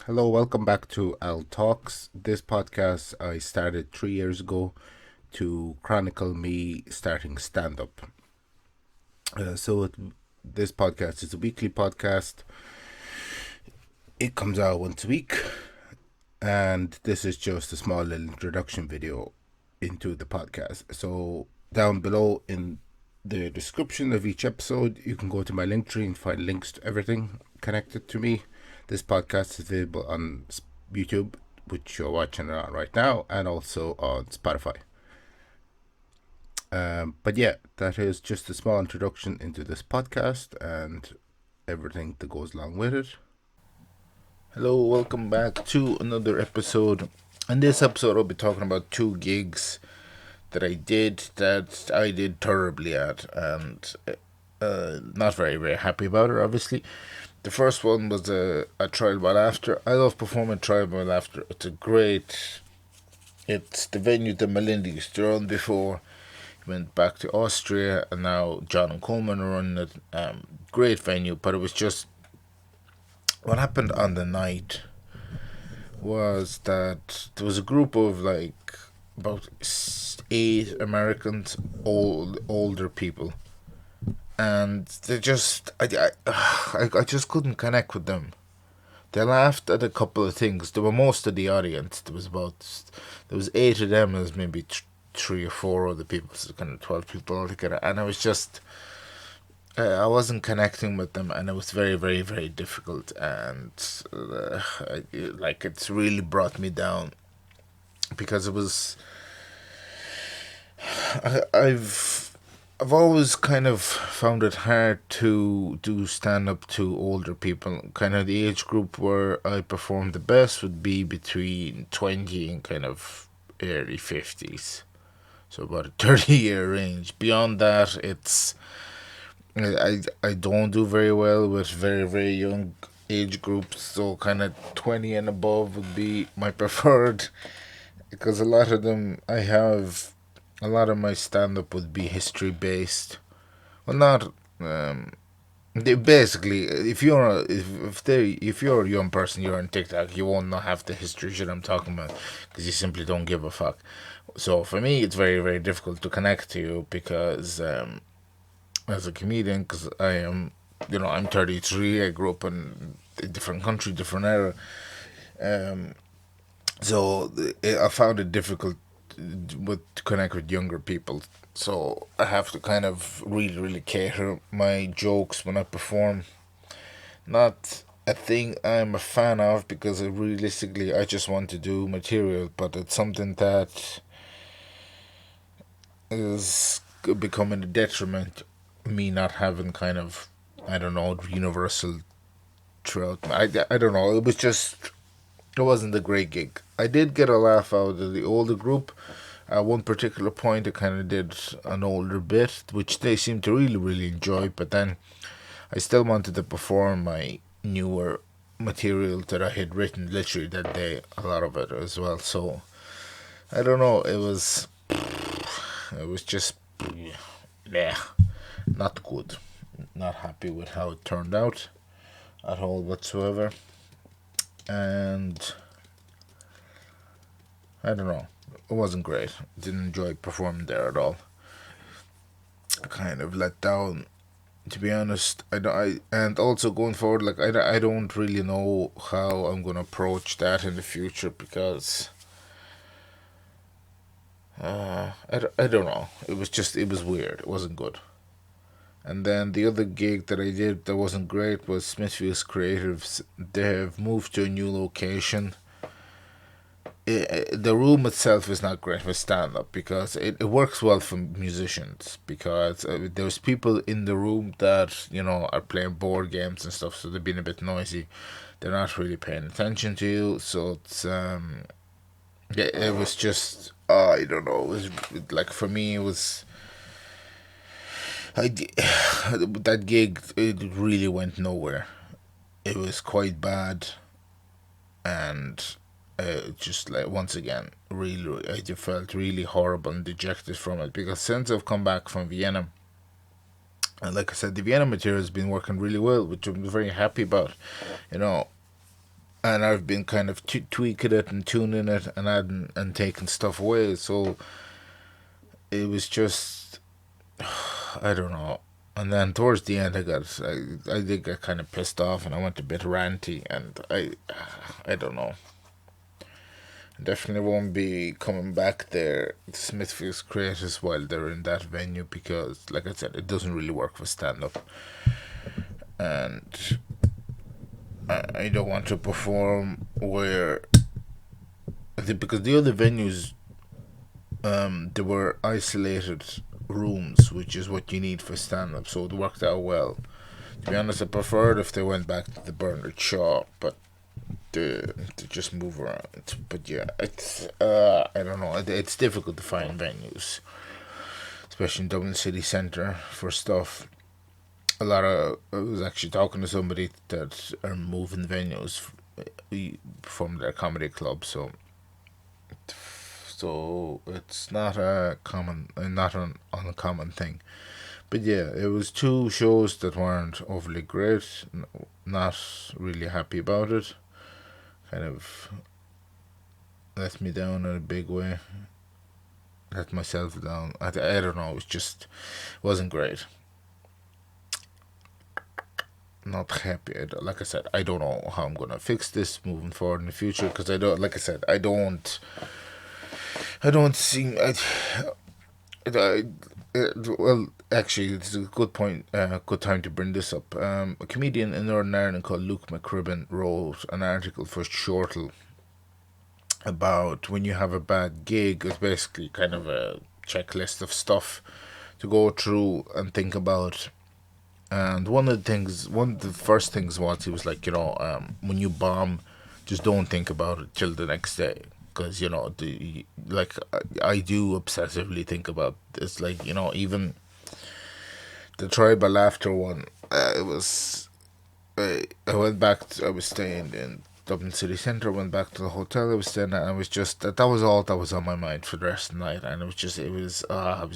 Hello, welcome back to Al Talks. This podcast I started 3 years ago to chronicle me starting stand up. This podcast is a weekly podcast. It comes out once a week, and this is just a small little introduction video into the podcast. So, down below in the description of each episode, you can go to my Linktree and find links to everything connected to me. This podcast is available on YouTube, which you're watching it on right now, and also on Spotify. But yeah, that is just a small introduction into this podcast and everything that goes along with it. Hello, welcome back to another episode. In this episode, I'll be talking about two gigs that I did terribly at, and not very happy about it, obviously. The first one was a trial by laughter. I love performing trial by laughter. It's the venue that Malinda used to run before. He went back to Austria, and now John and Coleman are running it. Great venue, but it was just what happened on the night was that there was a group of like about 8 Americans, older people, and I just couldn't connect with them. They laughed at a couple of things. There were most of the audience. There was 8 of them. There was maybe 3 or 4 other people, so kind of 12 people altogether. And I was just, I wasn't connecting with them, and it was very difficult. And it's really brought me down because it was. I've always kind of found it hard to do stand up to older people. Kind of the age group where I performed the best would be between 20 and kind of early 50s. So about a 30-year range. Beyond that, I don't do very well with very young age groups. So kind of 20 and above would be my preferred, because a lot of my stand up would be history based. Well, not basically, if you're a young person, you're on TikTok, you won't not have the history shit I'm talking about because you simply don't give a fuck. So for me, it's very difficult to connect to you because as a comedian, because I'm 33. I grew up in a different country, different era. Um, so I found it difficult to connect with younger people. So I have to kind of really cater my jokes when I perform. Not a thing I'm a fan of because realistically I just want to do material, but it's something that is becoming a detriment. Me not having kind of, I don't know, universal throughout. I don't know. It wasn't a great gig. I did get a laugh out of the older group. At one particular point, I kind of did an older bit, which they seemed to really enjoy. But then I still wanted to perform my newer material that I had written literally that day, a lot of it as well. So I don't know. It was just yeah, not good. Not happy with how it turned out at all whatsoever. And I don't know. It wasn't great. Didn't enjoy performing there at all. Kind of let down, to be honest. And also going forward, like I don't really know how I'm gonna approach that in the future because I don't know. It was weird. It wasn't good. And then the other gig that I did that wasn't great was Smithfield's Creatives. They have moved to a new location. The room itself is not great for stand up because it works well for musicians because there's people in the room that are playing board games and stuff, so they're being a bit noisy. They're not really paying attention to you, so it's yeah, it was just I don't know. It was like for me it was that gig, it really went nowhere. It was quite bad, and just like once again, really, I just felt really horrible and dejected from it because since I've come back from Vienna, and like I said, the Vienna material has been working really well, which I'm very happy about. You know, and I've been kind of tweaking it and tuning it and adding and taking stuff away. So it was just, I don't know. And then towards the end, I did get kind of pissed off, and I went a bit ranty, and I don't know. Definitely won't be coming back there to Smithfield's Creators while they're in that venue because, like I said, it doesn't really work for stand up, and I don't want to perform where because the other venues, there were isolated rooms, which is what you need for stand up, so it worked out well. To be honest, I preferred if they went back to the Bernard Shaw, but to just move around. But yeah, it's I don't know. It's difficult to find venues, especially in Dublin city centre for stuff. I was actually talking to somebody that are moving venues from their comedy club, so it's not a common, not an uncommon thing. But yeah, it was two shows that weren't overly great. Not really happy about it. Kind of let me down in a big way. Let myself down. I don't know. It was just wasn't great. Not happy. Like I said, I don't know how I'm gonna fix this moving forward in the future because I don't. Like I said, I don't. I don't see. I well, actually, it's a good point. Good time to bring this up. A comedian in Northern Ireland called Luke McCribbin wrote an article for Shortle about when you have a bad gig. It's basically kind of a checklist of stuff to go through and think about. And one of the first things was he was like, when you bomb, just don't think about it till the next day, because I do obsessively think about this. Like even the tribal laughter one, it was. I went back. I was staying in Dublin city centre. Went back to the hotel I was staying at, and it was just that was all that was on my mind for the rest of the night. And it was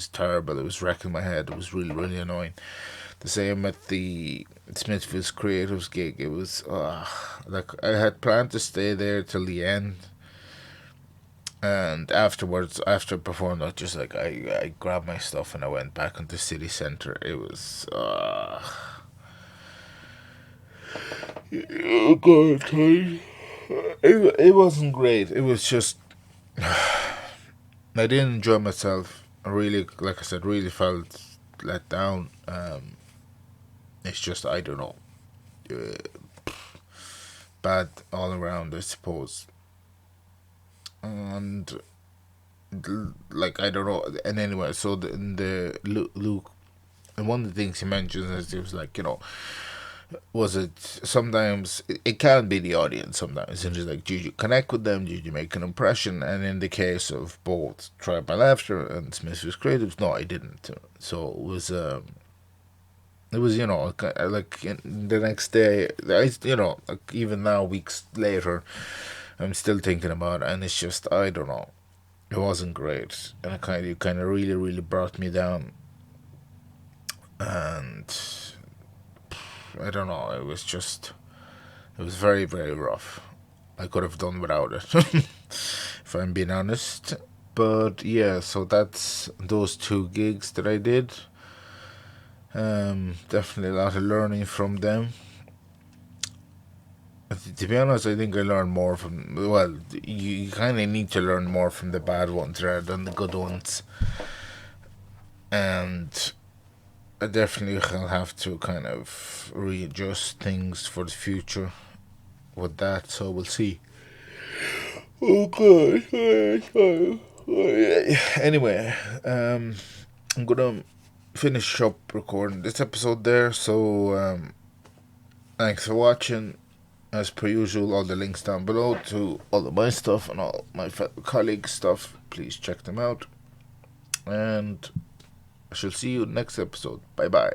terrible. It was wrecking my head. It was really really annoying. The same at the Smithfield's Creatives gig. It was like I had planned to stay there till the end, and afterwards, after I performed, I just like I grabbed my stuff and I went back into city centre. It was oh god, it wasn't great. It was just I didn't enjoy myself. I really, like I said, really felt let down. It's just I don't know, bad all around, I suppose. And like I don't know. And anyway, so in the Luke, and one of the things he mentions is he was like, was it sometimes it can be the audience sometimes, and just like, did you connect with them? Did you make an impression? And in the case of both Try by Laughter and Smith's Creatives, no, I didn't. So it was like the next day, like even now weeks later, I'm still thinking about it, and it's just I don't know. It wasn't great, and it kind of really really brought me down, and I don't know. It was very very rough. I could have done without it, if I'm being honest. But yeah, so that's those two gigs that I did. Definitely a lot of learning from them. To be honest, I think I learned more from. Well, you kind of need to learn more from the bad ones rather than the good ones. And I definitely will have to kind of readjust things for the future with that. So we'll see. Okay. Anyway, I'm gonna finish up recording this episode there. So thanks for watching. As per usual, all the links down below to all of my stuff and all my colleagues' stuff. Please check them out. And I shall see you next episode. Bye bye.